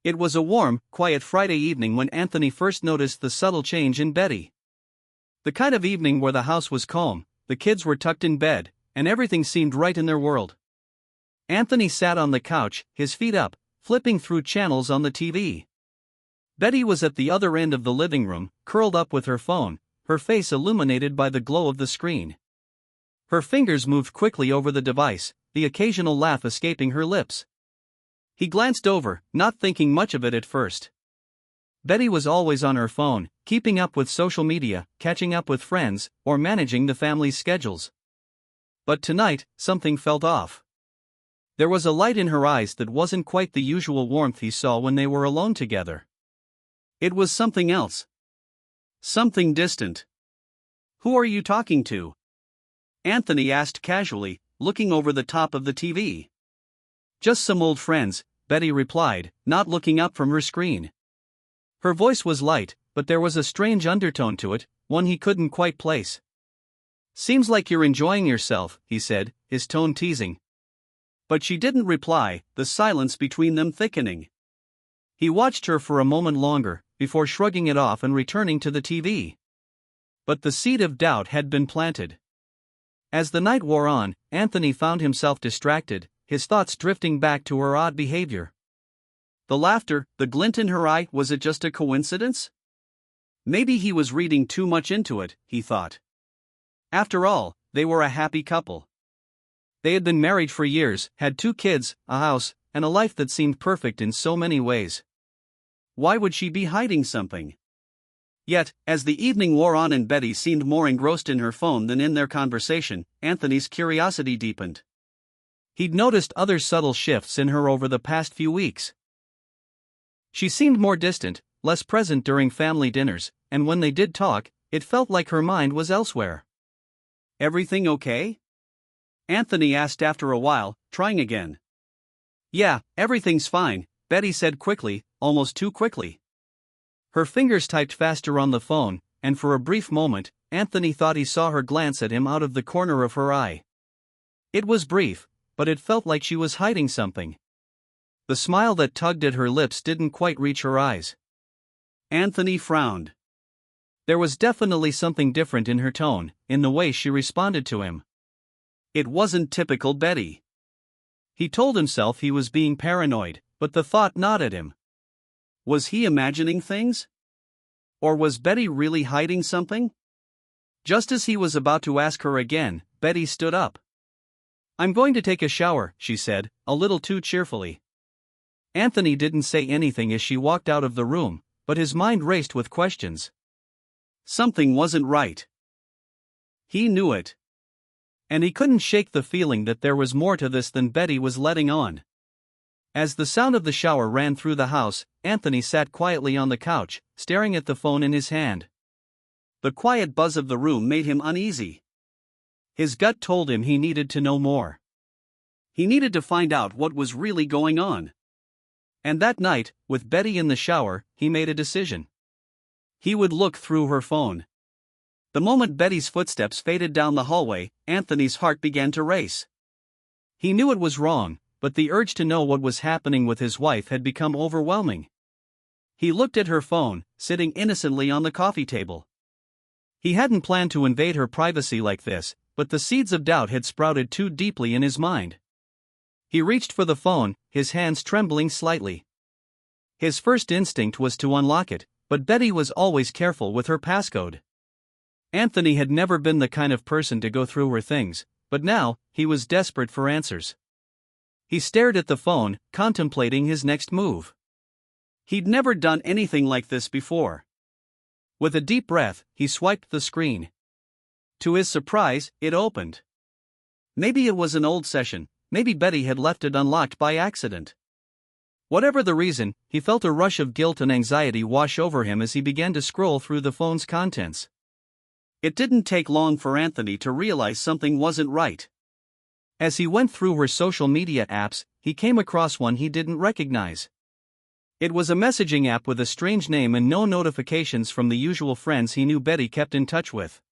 It was a warm, quiet Friday evening when Anthony first noticed the subtle change in Betty. The kind of evening where the house was calm, the kids were tucked in bed, and everything seemed right in their world. Anthony sat on the couch, his feet up, flipping through channels on the TV. Betty was at the other end of the living room, curled up with her phone, her face illuminated by the glow of the screen. Her fingers moved quickly over the device, the occasional laugh escaping her lips. He glanced over, not thinking much of it at first. Betty was always on her phone, keeping up with social media, catching up with friends, or managing the family's schedules. But tonight, something felt off. There was a light in her eyes that wasn't quite the usual warmth he saw when they were alone together. It was something else. Something distant. "Who are you talking to?" Anthony asked casually, looking over the top of the TV. "Just some old friends," Betty replied, not looking up from her screen. Her voice was light, but there was a strange undertone to it, one he couldn't quite place. "Seems like you're enjoying yourself," he said, his tone teasing. But she didn't reply, the silence between them thickening. He watched her for a moment longer, before shrugging it off and returning to the TV. But the seed of doubt had been planted. As the night wore on, Anthony found himself distracted, his thoughts drifting back to her odd behavior. The laughter, the glint in her eye, was it just a coincidence? Maybe he was reading too much into it, he thought. After all, they were a happy couple. They had been married for years, had 2 kids, a house, and a life that seemed perfect in so many ways. Why would she be hiding something? Yet, as the evening wore on and Betty seemed more engrossed in her phone than in their conversation, Anthony's curiosity deepened. He'd noticed other subtle shifts in her over the past few weeks. She seemed more distant, less present during family dinners, and when they did talk, it felt like her mind was elsewhere. "Everything okay?" Anthony asked after a while, trying again. "Yeah, everything's fine," Betty said quickly, almost too quickly. Her fingers typed faster on the phone, and for a brief moment, Anthony thought he saw her glance at him out of the corner of her eye. It was brief, but it felt like she was hiding something. The smile that tugged at her lips didn't quite reach her eyes. Anthony frowned. There was definitely something different in her tone, in the way she responded to him. It wasn't typical Betty. He told himself he was being paranoid, but the thought gnawed at him. Was he imagining things? Or was Betty really hiding something? Just as he was about to ask her again, Betty stood up. "I'm going to take a shower," she said, a little too cheerfully. Anthony didn't say anything as she walked out of the room, but his mind raced with questions. Something wasn't right. He knew it. And he couldn't shake the feeling that there was more to this than Betty was letting on. As the sound of the shower ran through the house, Anthony sat quietly on the couch, staring at the phone in his hand. The quiet buzz of the room made him uneasy. His gut told him he needed to know more. He needed to find out what was really going on. And that night, with Betty in the shower, he made a decision. He would look through her phone. The moment Betty's footsteps faded down the hallway, Anthony's heart began to race. He knew it was wrong, but the urge to know what was happening with his wife had become overwhelming. He looked at her phone, sitting innocently on the coffee table. He hadn't planned to invade her privacy like this, but the seeds of doubt had sprouted too deeply in his mind. He reached for the phone, his hands trembling slightly. His first instinct was to unlock it, but Betty was always careful with her passcode. Anthony had never been the kind of person to go through her things, but now, he was desperate for answers. He stared at the phone, contemplating his next move. He'd never done anything like this before. With a deep breath, he swiped the screen. To his surprise, it opened. Maybe it was an old session, maybe Betty had left it unlocked by accident. Whatever the reason, he felt a rush of guilt and anxiety wash over him as he began to scroll through the phone's contents. It didn't take long for Anthony to realize something wasn't right. As he went through her social media apps, he came across one he didn't recognize. It was a messaging app with a strange name and no notifications from the usual friends he knew Betty kept in touch with.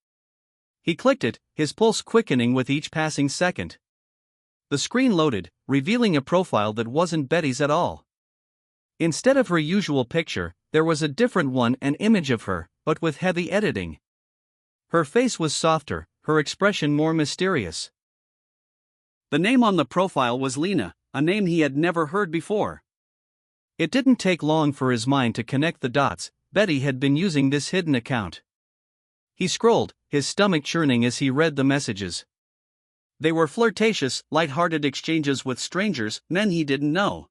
He clicked it, his pulse quickening with each passing second. The screen loaded, revealing a profile that wasn't Betty's at all. Instead of her usual picture, there was a different one, an image of her, but with heavy editing. Her face was softer, her expression more mysterious. The name on the profile was Lena, a name he had never heard before. It didn't take long for his mind to connect the dots. Betty had been using this hidden account. He scrolled, his stomach churning as he read the messages. They were flirtatious, light-hearted exchanges with strangers, men he didn't know.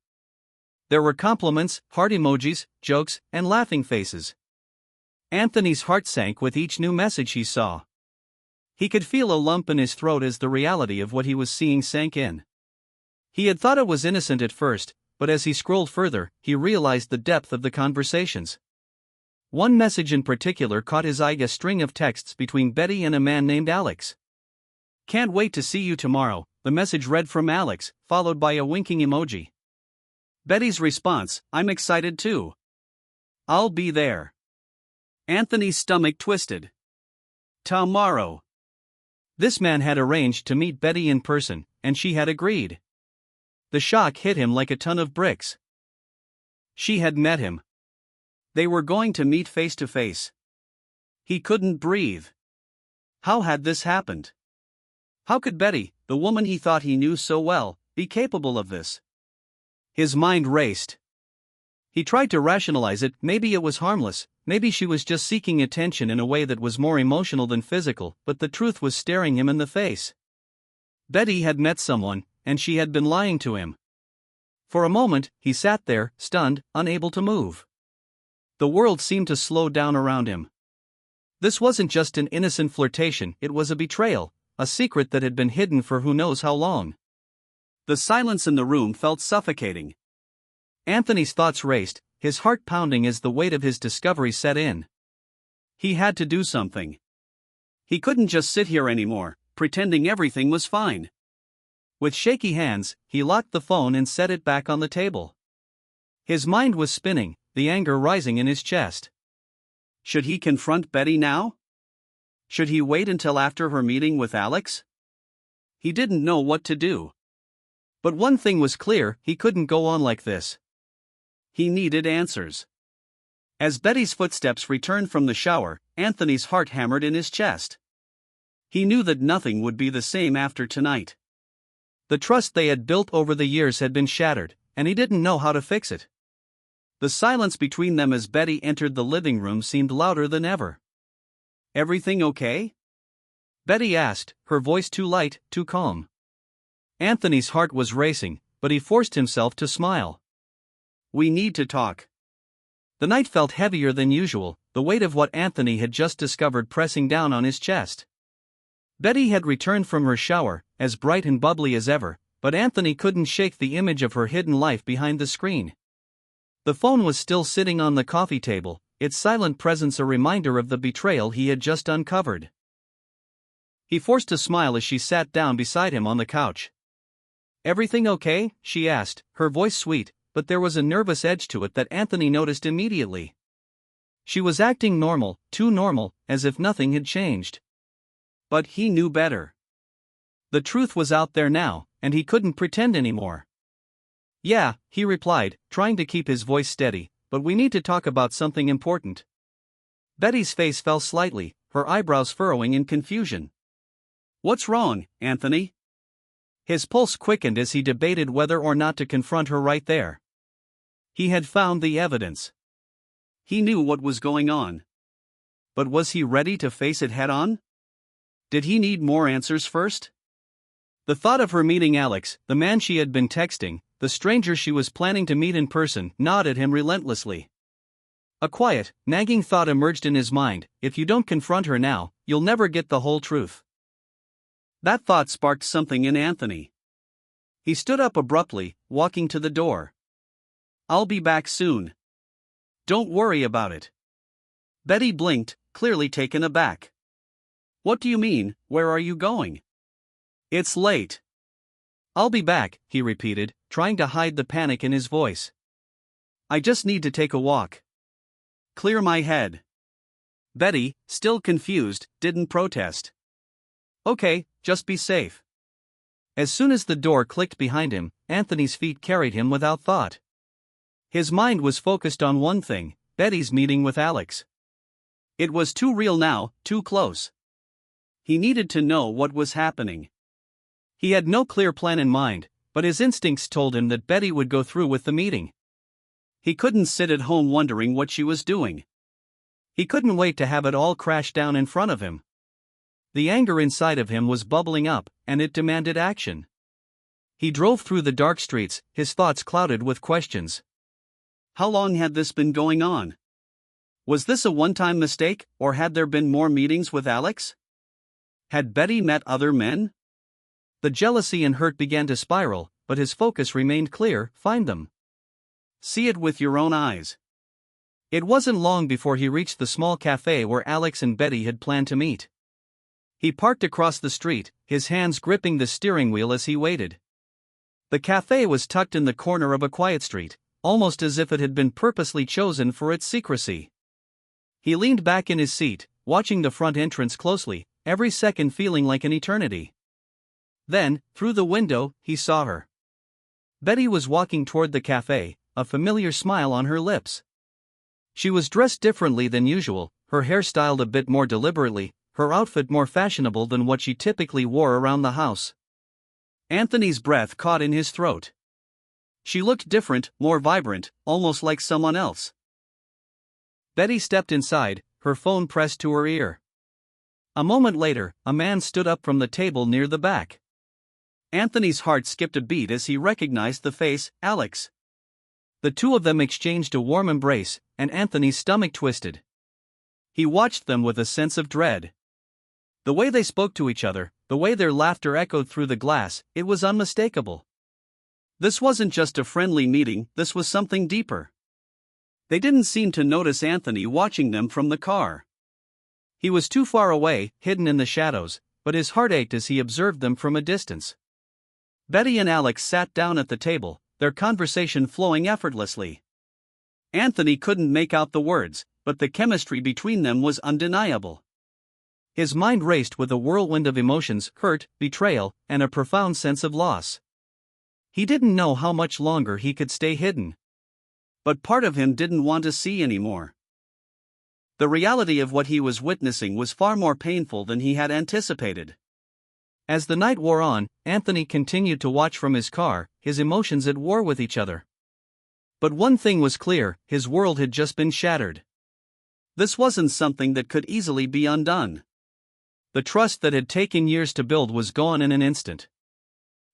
There were compliments, heart emojis, jokes, and laughing faces. Anthony's heart sank with each new message he saw. He could feel a lump in his throat as the reality of what he was seeing sank in. He had thought it was innocent at first, but as he scrolled further, he realized the depth of the conversations. One message in particular caught his eye, a string of texts between Betty and a man named Alex. "Can't wait to see you tomorrow," the message read from Alex, followed by a winking emoji. Betty's response, "I'm excited too. I'll be there." Anthony's stomach twisted. Tomorrow. This man had arranged to meet Betty in person, and she had agreed. The shock hit him like a ton of bricks. She had met him. They were going to meet face to face. He couldn't breathe. How had this happened? How could Betty, the woman he thought he knew so well, be capable of this? His mind raced. He tried to rationalize it. Maybe it was harmless, maybe she was just seeking attention in a way that was more emotional than physical, but the truth was staring him in the face. Betty had met someone, and she had been lying to him. For a moment, he sat there, stunned, unable to move. The world seemed to slow down around him. This wasn't just an innocent flirtation, it was a betrayal, a secret that had been hidden for who knows how long. The silence in the room felt suffocating. Anthony's thoughts raced, his heart pounding as the weight of his discovery set in. He had to do something. He couldn't just sit here anymore, pretending everything was fine. With shaky hands, he locked the phone and set it back on the table. His mind was spinning, the anger rising in his chest. Should he confront Betty now? Should he wait until after her meeting with Alex? He didn't know what to do. But one thing was clear, he couldn't go on like this. He needed answers. As Betty's footsteps returned from the shower, Anthony's heart hammered in his chest. He knew that nothing would be the same after tonight. The trust they had built over the years had been shattered, and he didn't know how to fix it. The silence between them as Betty entered the living room seemed louder than ever. "Everything okay?" Betty asked, her voice too light, too calm. Anthony's heart was racing, but he forced himself to smile. "We need to talk." The night felt heavier than usual, the weight of what Anthony had just discovered pressing down on his chest. Betty had returned from her shower, as bright and bubbly as ever, but Anthony couldn't shake the image of her hidden life behind the screen. The phone was still sitting on the coffee table, its silent presence a reminder of the betrayal he had just uncovered. He forced a smile as she sat down beside him on the couch. "Everything okay?" she asked, her voice sweet, but there was a nervous edge to it that Anthony noticed immediately. She was acting normal, too normal, as if nothing had changed. But he knew better. The truth was out there now, and he couldn't pretend anymore. "Yeah," he replied, trying to keep his voice steady, "but we need to talk about something important." Betty's face fell slightly, her eyebrows furrowing in confusion. "What's wrong, Anthony?" His pulse quickened as he debated whether or not to confront her right there. He had found the evidence. He knew what was going on. But was he ready to face it head on? Did he need more answers first? The thought of her meeting Alex, the man she had been texting, the stranger she was planning to meet in person, gnawed at him relentlessly. A quiet, nagging thought emerged in his mind: if you don't confront her now, you'll never get the whole truth. That thought sparked something in Anthony. He stood up abruptly, walking to the door. "I'll be back soon. Don't worry about it." Betty blinked, clearly taken aback. "What do you mean, where are you going?" "It's late." "I'll be back," he repeated, trying to hide the panic in his voice. "I just need to take a walk. Clear my head." Betty, still confused, didn't protest. "Okay, just be safe." As soon as the door clicked behind him, Anthony's feet carried him without thought. His mind was focused on one thing: Betty's meeting with Alex. It was too real now, too close. He needed to know what was happening. He had no clear plan in mind, but his instincts told him that Betty would go through with the meeting. He couldn't sit at home wondering what she was doing. He couldn't wait to have it all crash down in front of him. The anger inside of him was bubbling up, and it demanded action. He drove through the dark streets, his thoughts clouded with questions. How long had this been going on? Was this a one-time mistake, or had there been more meetings with Alex? Had Betty met other men? The jealousy and hurt began to spiral, but his focus remained clear: find them. See it with your own eyes. It wasn't long before he reached the small cafe where Alex and Betty had planned to meet. He parked across the street, his hands gripping the steering wheel as he waited. The cafe was tucked in the corner of a quiet street, almost as if it had been purposely chosen for its secrecy. He leaned back in his seat, watching the front entrance closely, every second feeling like an eternity. Then, through the window, he saw her. Betty was walking toward the cafe, a familiar smile on her lips. She was dressed differently than usual, her hair styled a bit more deliberately, her outfit more fashionable than what she typically wore around the house. Anthony's breath caught in his throat. She looked different, more vibrant, almost like someone else. Betty stepped inside, her phone pressed to her ear. A moment later, a man stood up from the table near the back. Anthony's heart skipped a beat as he recognized the face: Alex. The two of them exchanged a warm embrace, and Anthony's stomach twisted. He watched them with a sense of dread. The way they spoke to each other, the way their laughter echoed through the glass, it was unmistakable. This wasn't just a friendly meeting, this was something deeper. They didn't seem to notice Anthony watching them from the car. He was too far away, hidden in the shadows, but his heart ached as he observed them from a distance. Betty and Alex sat down at the table, their conversation flowing effortlessly. Anthony couldn't make out the words, but the chemistry between them was undeniable. His mind raced with a whirlwind of emotions: hurt, betrayal, and a profound sense of loss. He didn't know how much longer he could stay hidden. But part of him didn't want to see anymore. The reality of what he was witnessing was far more painful than he had anticipated. As the night wore on, Anthony continued to watch from his car, his emotions at war with each other. But one thing was clear: his world had just been shattered. This wasn't something that could easily be undone. The trust that had taken years to build was gone in an instant.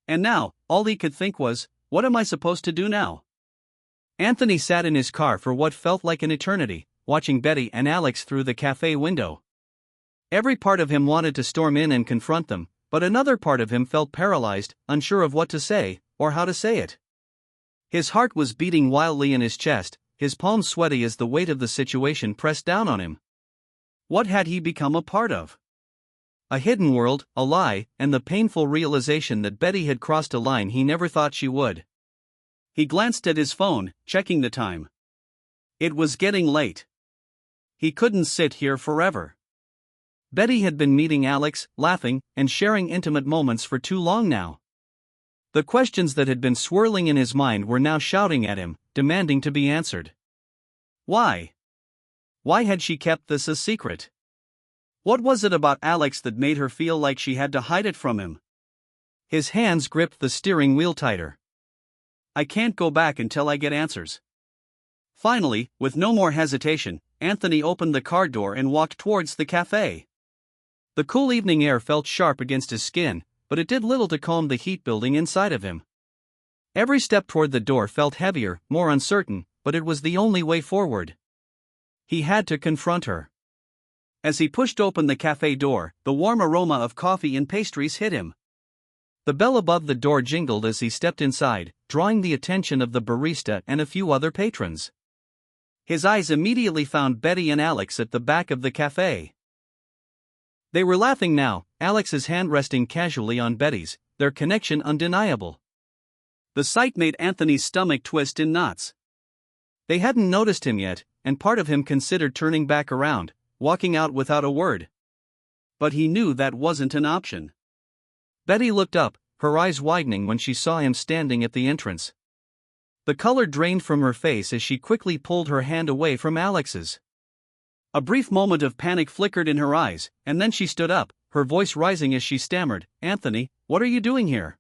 And now, all he could think was, what am I supposed to do now? Anthony sat in his car for what felt like an eternity, watching Betty and Alex through the cafe window. Every part of him wanted to storm in and confront them, but another part of him felt paralyzed, unsure of what to say, or how to say it. His heart was beating wildly in his chest, his palms sweaty as the weight of the situation pressed down on him. What had he become a part of? A hidden world, a lie, and the painful realization that Betty had crossed a line he never thought she would. He glanced at his phone, checking the time. It was getting late. He couldn't sit here forever. Betty had been meeting Alex, laughing, and sharing intimate moments for too long now. The questions that had been swirling in his mind were now shouting at him, demanding to be answered. Why? Why had she kept this a secret? What was it about Alex that made her feel like she had to hide it from him? His hands gripped the steering wheel tighter. I can't go back until I get answers. Finally, with no more hesitation, Anthony opened the car door and walked towards the cafe. The cool evening air felt sharp against his skin, but it did little to calm the heat building inside of him. Every step toward the door felt heavier, more uncertain, but it was the only way forward. He had to confront her. As he pushed open the cafe door, the warm aroma of coffee and pastries hit him. The bell above the door jingled as he stepped inside, drawing the attention of the barista and a few other patrons. His eyes immediately found Betty and Alex at the back of the cafe. They were laughing now, Alex's hand resting casually on Betty's, their connection undeniable. The sight made Anthony's stomach twist in knots. They hadn't noticed him yet, and part of him considered turning back around, walking out without a word. But he knew that wasn't an option. Betty looked up, her eyes widening when she saw him standing at the entrance. The color drained from her face as she quickly pulled her hand away from Alex's. A brief moment of panic flickered in her eyes, and then she stood up, her voice rising as she stammered, "Anthony, what are you doing here?"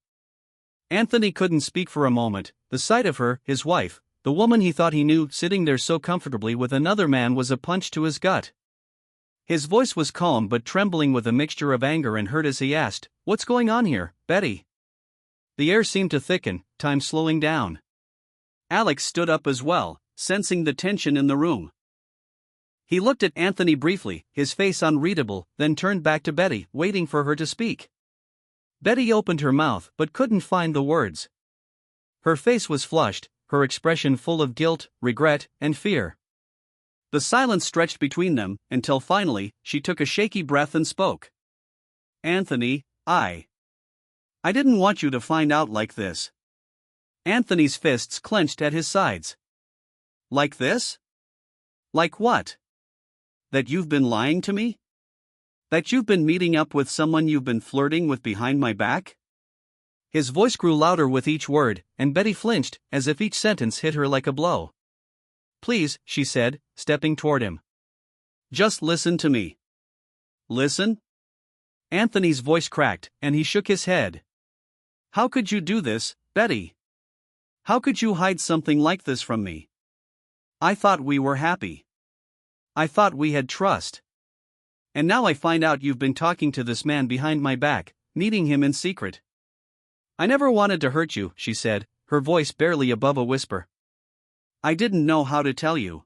Anthony couldn't speak for a moment. The sight of her, his wife, the woman he thought he knew, sitting there so comfortably with another man was a punch to his gut. His voice was calm but trembling with a mixture of anger and hurt as he asked, "What's going on here, Betty?" The air seemed to thicken, time slowing down. Alex stood up as well, sensing the tension in the room. He looked at Anthony briefly, his face unreadable, then turned back to Betty, waiting for her to speak. Betty opened her mouth but couldn't find the words. Her face was flushed, her expression full of guilt, regret, and fear. The silence stretched between them, until finally, she took a shaky breath and spoke. "Anthony, I didn't want you to find out like this." Anthony's fists clenched at his sides. "Like this? Like what? That you've been lying to me? That you've been meeting up with someone you've been flirting with behind my back?" His voice grew louder with each word, and Betty flinched, as if each sentence hit her like a blow. "Please," she said, stepping toward him. "Just listen to me." "Listen?" Anthony's voice cracked, and he shook his head. "How could you do this, Betty? How could you hide something like this from me? I thought we were happy. I thought we had trust. And now I find out you've been talking to this man behind my back, meeting him in secret." "I never wanted to hurt you," she said, her voice barely above a whisper. "I didn't know how to tell you.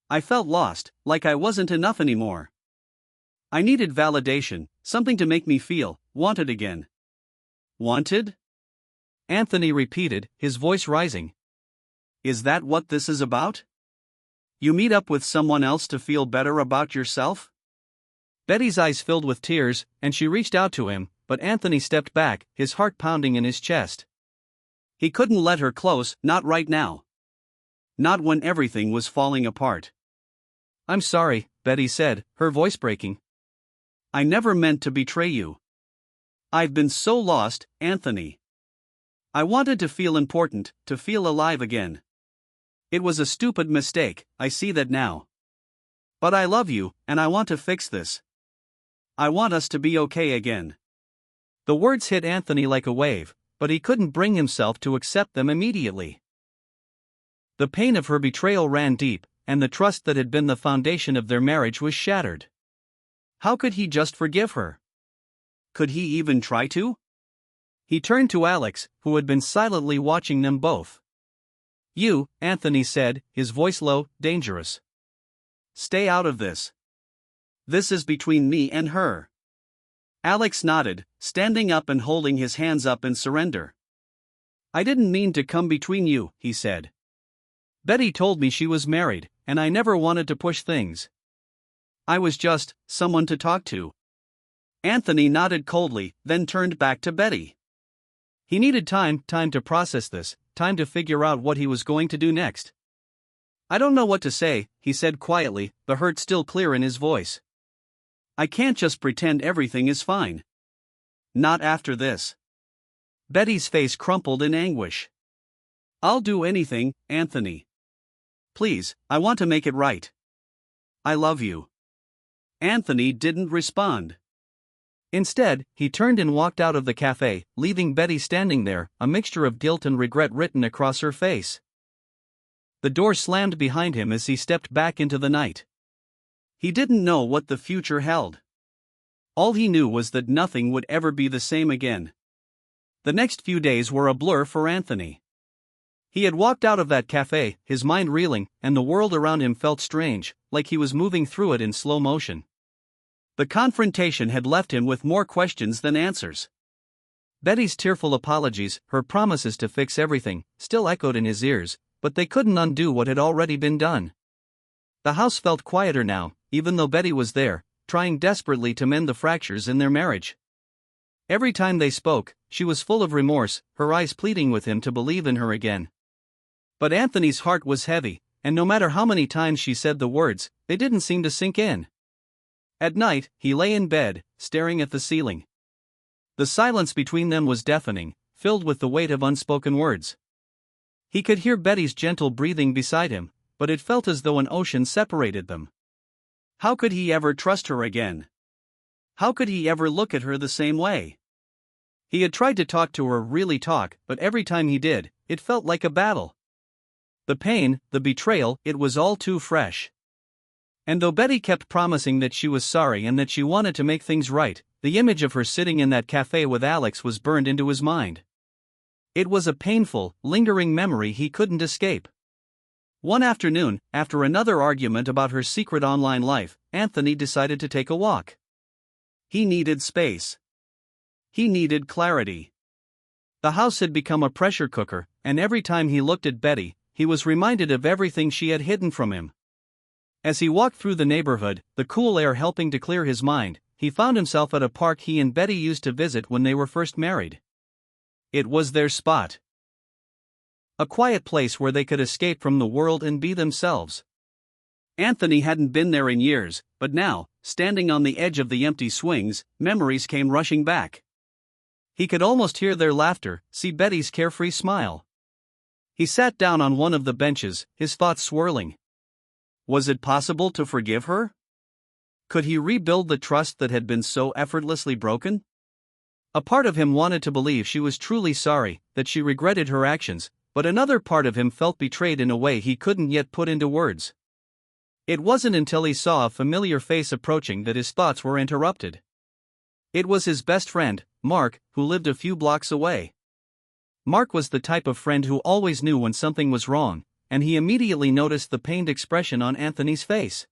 I felt lost, like I wasn't enough anymore. I needed validation, something to make me feel wanted again." "Wanted?" Anthony repeated, his voice rising. "Is that what this is about? You meet up with someone else to feel better about yourself?" Betty's eyes filled with tears, and she reached out to him, but Anthony stepped back, his heart pounding in his chest. He couldn't let her close, not right now. Not when everything was falling apart. "I'm sorry," Betty said, her voice breaking. "I never meant to betray you. I've been so lost, Anthony. I wanted to feel important, to feel alive again. It was a stupid mistake, I see that now. But I love you, and I want to fix this. I want us to be okay again." The words hit Anthony like a wave, but he couldn't bring himself to accept them immediately. The pain of her betrayal ran deep, and the trust that had been the foundation of their marriage was shattered. How could he just forgive her? Could he even try to? He turned to Alex, who had been silently watching them both. "You," Anthony said, his voice low, dangerous. "Stay out of this. This is between me and her." Alex nodded, standing up and holding his hands up in surrender. "I didn't mean to come between you," he said. "Betty told me she was married, and I never wanted to push things. I was just someone to talk to." Anthony nodded coldly, then turned back to Betty. He needed time to process this, time to figure out what he was going to do next. "I don't know what to say," he said quietly, the hurt still clear in his voice. "I can't just pretend everything is fine. Not after this." Betty's face crumpled in anguish. "I'll do anything, Anthony. Please, I want to make it right. I love you." Anthony didn't respond. Instead, he turned and walked out of the cafe, leaving Betty standing there, a mixture of guilt and regret written across her face. The door slammed behind him as he stepped back into the night. He didn't know what the future held. All he knew was that nothing would ever be the same again. The next few days were a blur for Anthony. He had walked out of that cafe, his mind reeling, and the world around him felt strange, like he was moving through it in slow motion. The confrontation had left him with more questions than answers. Betty's tearful apologies, her promises to fix everything, still echoed in his ears, but they couldn't undo what had already been done. The house felt quieter now, even though Betty was there, trying desperately to mend the fractures in their marriage. Every time they spoke, she was full of remorse, her eyes pleading with him to believe in her again. But Anthony's heart was heavy, and no matter how many times she said the words, they didn't seem to sink in. At night, he lay in bed, staring at the ceiling. The silence between them was deafening, filled with the weight of unspoken words. He could hear Betty's gentle breathing beside him, but it felt as though an ocean separated them. How could he ever trust her again? How could he ever look at her the same way? He had tried to talk to her, really talk, but every time he did, it felt like a battle. The pain, the betrayal, it was all too fresh. And though Betty kept promising that she was sorry and that she wanted to make things right, the image of her sitting in that cafe with Alex was burned into his mind. It was a painful, lingering memory he couldn't escape. One afternoon, after another argument about her secret online life, Anthony decided to take a walk. He needed space. He needed clarity. The house had become a pressure cooker, and every time he looked at Betty, he was reminded of everything she had hidden from him. As he walked through the neighborhood, the cool air helping to clear his mind, he found himself at a park he and Betty used to visit when they were first married. It was their spot. A quiet place where they could escape from the world and be themselves. Anthony hadn't been there in years, but now, standing on the edge of the empty swings, memories came rushing back. He could almost hear their laughter, see Betty's carefree smile. He sat down on one of the benches, his thoughts swirling. Was it possible to forgive her? Could he rebuild the trust that had been so effortlessly broken? A part of him wanted to believe she was truly sorry, that she regretted her actions, but another part of him felt betrayed in a way he couldn't yet put into words. It wasn't until he saw a familiar face approaching that his thoughts were interrupted. It was his best friend, Mark, who lived a few blocks away. Mark was the type of friend who always knew when something was wrong, and he immediately noticed the pained expression on Anthony's face.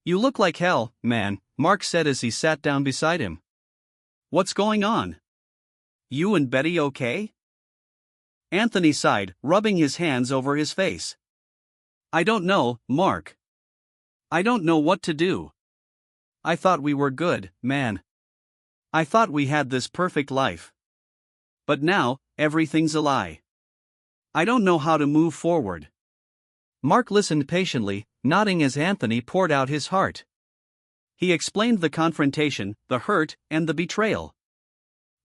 "You look like hell, man," Mark said as he sat down beside him. "What's going on? You and Betty okay?" Anthony sighed, rubbing his hands over his face. "I don't know, Mark. I don't know what to do. I thought we were good, man. I thought we had this perfect life. But now, everything's a lie. I don't know how to move forward." Mark listened patiently, nodding as Anthony poured out his heart. He explained the confrontation, the hurt, and the betrayal.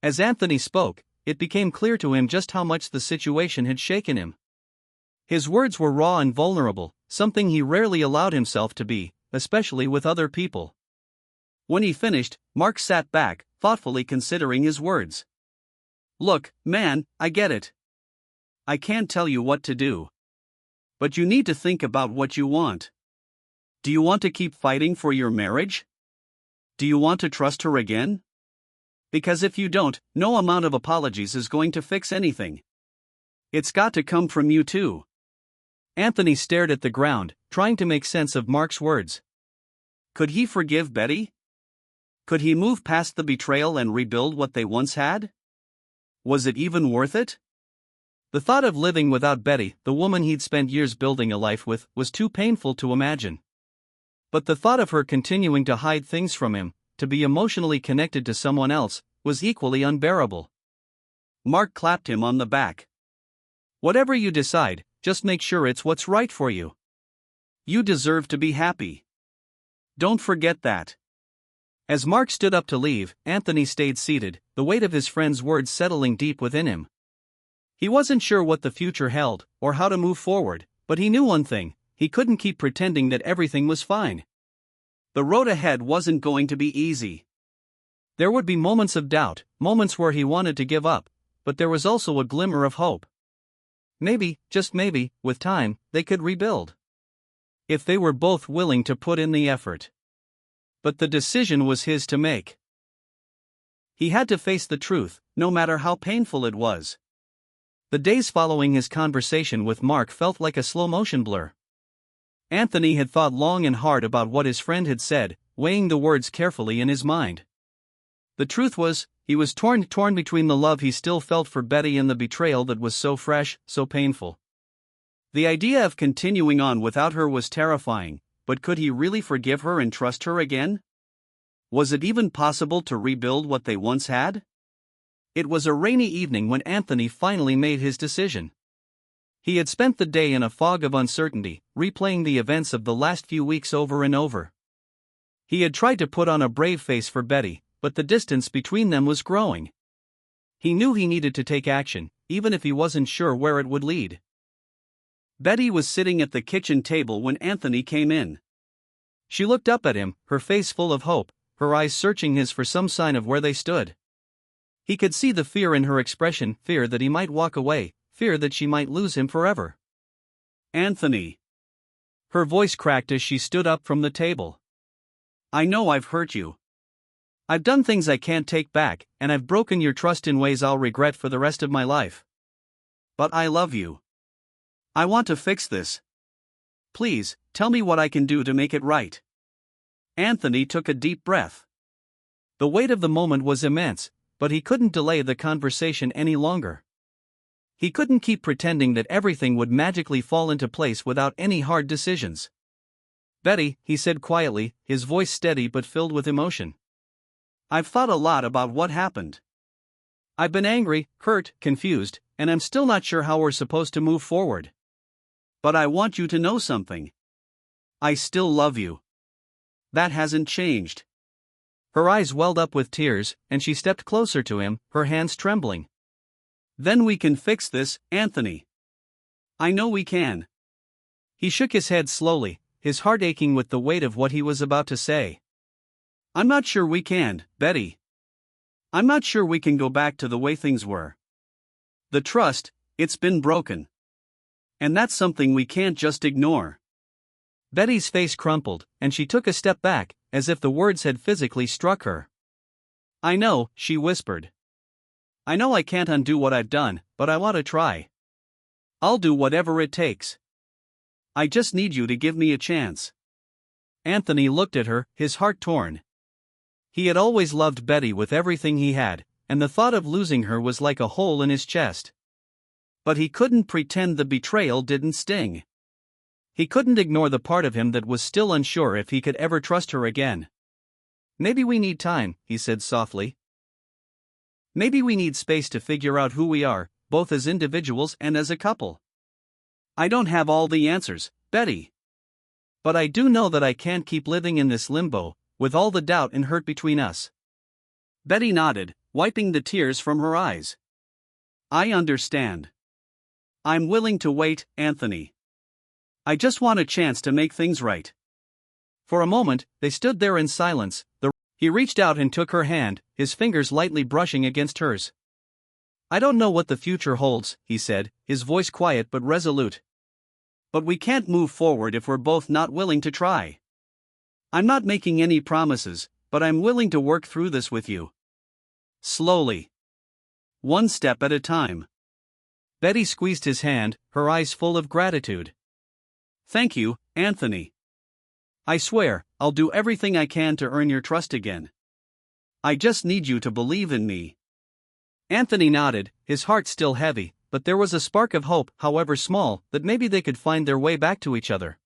As Anthony spoke, it became clear to him just how much the situation had shaken him. His words were raw and vulnerable, something he rarely allowed himself to be, especially with other people. When he finished, Mark sat back, thoughtfully considering his words. "Look, man, I get it. I can't tell you what to do. But you need to think about what you want. Do you want to keep fighting for your marriage? Do you want to trust her again? Because if you don't, no amount of apologies is going to fix anything. It's got to come from you too." Anthony stared at the ground, trying to make sense of Mark's words. Could he forgive Betty? Could he move past the betrayal and rebuild what they once had? Was it even worth it? The thought of living without Betty, the woman he'd spent years building a life with, was too painful to imagine. But the thought of her continuing to hide things from him, to be emotionally connected to someone else, was equally unbearable. Mark clapped him on the back. "Whatever you decide, just make sure it's what's right for you. You deserve to be happy. Don't forget that." As Mark stood up to leave, Anthony stayed seated, the weight of his friend's words settling deep within him. He wasn't sure what the future held, or how to move forward, but he knew one thing: he couldn't keep pretending that everything was fine. The road ahead wasn't going to be easy. There would be moments of doubt, moments where he wanted to give up, but there was also a glimmer of hope. Maybe, just maybe, with time, they could rebuild. If they were both willing to put in the effort. But the decision was his to make. He had to face the truth, no matter how painful it was. The days following his conversation with Mark felt like a slow-motion blur. Anthony had thought long and hard about what his friend had said, weighing the words carefully in his mind. The truth was, he was torn between the love he still felt for Betty and the betrayal that was so fresh, so painful. The idea of continuing on without her was terrifying, but could he really forgive her and trust her again? Was it even possible to rebuild what they once had? It was a rainy evening when Anthony finally made his decision. He had spent the day in a fog of uncertainty, replaying the events of the last few weeks over and over. He had tried to put on a brave face for Betty, but the distance between them was growing. He knew he needed to take action, even if he wasn't sure where it would lead. Betty was sitting at the kitchen table when Anthony came in. She looked up at him, her face full of hope, her eyes searching his for some sign of where they stood. He could see the fear in her expression, fear that he might walk away, fear that she might lose him forever. Anthony. Her voice cracked as she stood up from the table. I know I've hurt you. I've done things I can't take back, and I've broken your trust in ways I'll regret for the rest of my life. But I love you. I want to fix this. Please, tell me what I can do to make it right. Anthony took a deep breath. The weight of the moment was immense, but he couldn't delay the conversation any longer. He couldn't keep pretending that everything would magically fall into place without any hard decisions. Betty, he said quietly, his voice steady but filled with emotion. I've thought a lot about what happened. I've been angry, hurt, confused, and I'm still not sure how we're supposed to move forward. But I want you to know something. I still love you. That hasn't changed. Her eyes welled up with tears, and she stepped closer to him, her hands trembling. Then we can fix this, Anthony. I know we can. He shook his head slowly, his heart aching with the weight of what he was about to say. I'm not sure we can, Betty. I'm not sure we can go back to the way things were. The trust, it's been broken. And that's something we can't just ignore. Betty's face crumpled, and she took a step back, as if the words had physically struck her. I know, she whispered. I know I can't undo what I've done, but I want to try. I'll do whatever it takes. I just need you to give me a chance. Anthony looked at her, his heart torn. He had always loved Betty with everything he had, and the thought of losing her was like a hole in his chest. But he couldn't pretend the betrayal didn't sting. He couldn't ignore the part of him that was still unsure if he could ever trust her again. Maybe we need time, he said softly. Maybe we need space to figure out who we are, both as individuals and as a couple. I don't have all the answers, Betty. But I do know that I can't keep living in this limbo, with all the doubt and hurt between us. Betty nodded, wiping the tears from her eyes. I understand. I'm willing to wait, Anthony. I just want a chance to make things right. For a moment, they stood there in silence. He reached out and took her hand, his fingers lightly brushing against hers. I don't know what the future holds, he said, his voice quiet but resolute. But we can't move forward if we're both not willing to try. I'm not making any promises, but I'm willing to work through this with you. Slowly. One step at a time. Betty squeezed his hand, her eyes full of gratitude. Thank you, Anthony. I swear, I'll do everything I can to earn your trust again. I just need you to believe in me. Anthony nodded, his heart still heavy, but there was a spark of hope, however small, that maybe they could find their way back to each other.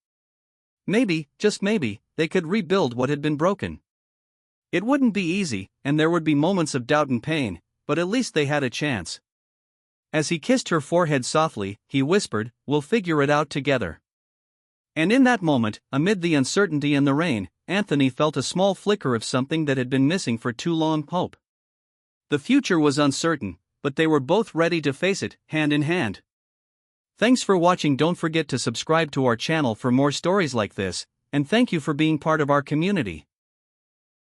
Maybe, just maybe, they could rebuild what had been broken. It wouldn't be easy, and there would be moments of doubt and pain, but at least they had a chance. As he kissed her forehead softly, he whispered, "We'll figure it out together." And in that moment, amid the uncertainty and the rain, Anthony felt a small flicker of something that had been missing for too long: hope. The future was uncertain, but they were both ready to face it, hand in hand. Thanks for watching. Don't forget to subscribe to our channel for more stories like this, and thank you for being part of our community.